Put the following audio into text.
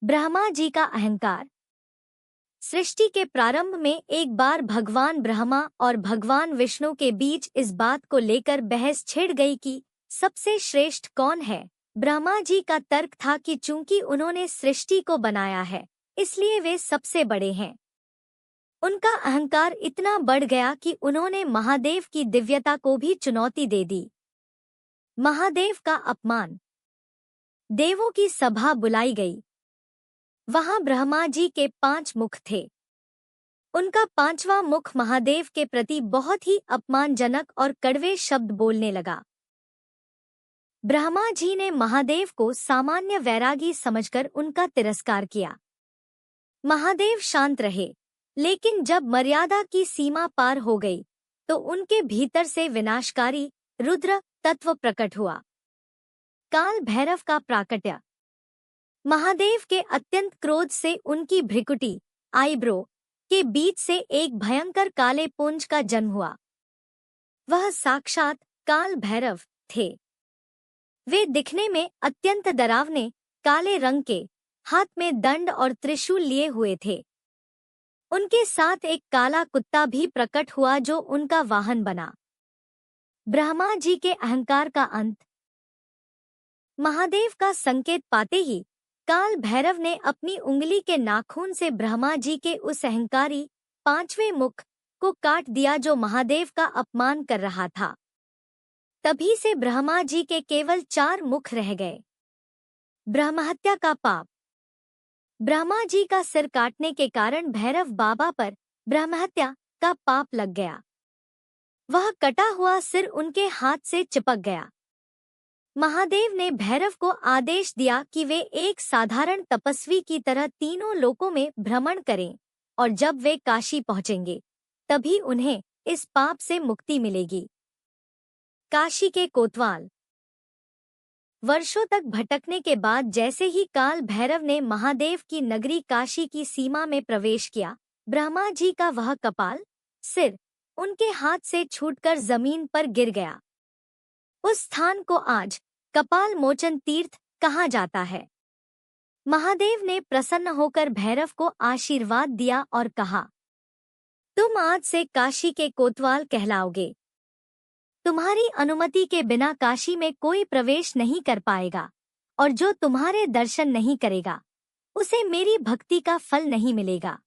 ब्रह्मा जी का अहंकार। सृष्टि के प्रारंभ में एक बार भगवान ब्रह्मा और भगवान विष्णु के बीच इस बात को लेकर बहस छिड़ गई कि सबसे श्रेष्ठ कौन है। ब्रह्मा जी का तर्क था कि चूंकि उन्होंने सृष्टि को बनाया है, इसलिए वे सबसे बड़े हैं। उनका अहंकार इतना बढ़ गया कि उन्होंने महादेव की दिव्यता को भी चुनौती दे दी। महादेव का अपमान। देवों की सभा बुलाई गई। वहां ब्रह्मा जी के 5 मुख थे। उनका 5वां मुख महादेव के प्रति बहुत ही अपमानजनक और कड़वे शब्द बोलने लगा। ब्रह्मा जी ने महादेव को सामान्य वैरागी समझकर उनका तिरस्कार किया। महादेव शांत रहे, लेकिन जब मर्यादा की सीमा पार हो गई तो उनके भीतर से विनाशकारी रुद्र तत्व प्रकट हुआ। काल भैरव का प्राकट्य। महादेव के अत्यंत क्रोध से उनकी भ्रिकुटी आईब्रो के बीच से एक भयंकर काले पुंज का जन्म हुआ। वह साक्षात काल भैरव थे। वे दिखने में अत्यंत डरावने, काले रंग के, हाथ में दंड और त्रिशूल लिए हुए थे। उनके साथ एक काला कुत्ता भी प्रकट हुआ जो उनका वाहन बना। ब्रह्मा जी के अहंकार का अंत। महादेव का संकेत पाते ही काल भैरव ने अपनी उंगली के नाखून से ब्रह्मा जी के उस अहंकारी 5वें मुख को काट दिया जो महादेव का अपमान कर रहा था। तभी से ब्रह्मा जी के केवल 4 मुख रह गए। ब्रह्महत्या का पाप। ब्रह्मा जी का सिर काटने के कारण भैरव बाबा पर ब्रह्महत्या का पाप लग गया। वह कटा हुआ सिर उनके हाथ से चिपक गया। महादेव ने भैरव को आदेश दिया कि वे एक साधारण तपस्वी की तरह तीनों लोकों में भ्रमण करें और जब वे काशी पहुंचेंगे तभी उन्हें इस पाप से मुक्ति मिलेगी। काशी के कोतवाल। वर्षों तक भटकने के बाद जैसे ही काल भैरव ने महादेव की नगरी काशी की सीमा में प्रवेश किया, ब्रह्मा जी का वह कपाल, सिर उनके हाथ से छूटकर जमीन पर गिर गया। उस स्थान को आज कपाल मोचन तीर्थ कहा जाता है। महादेव ने प्रसन्न होकर भैरव को आशीर्वाद दिया और कहा, तुम आज से काशी के कोतवाल कहलाओगे। तुम्हारी अनुमति के बिना काशी में कोई प्रवेश नहीं कर पाएगा और जो तुम्हारे दर्शन नहीं करेगा उसे मेरी भक्ति का फल नहीं मिलेगा।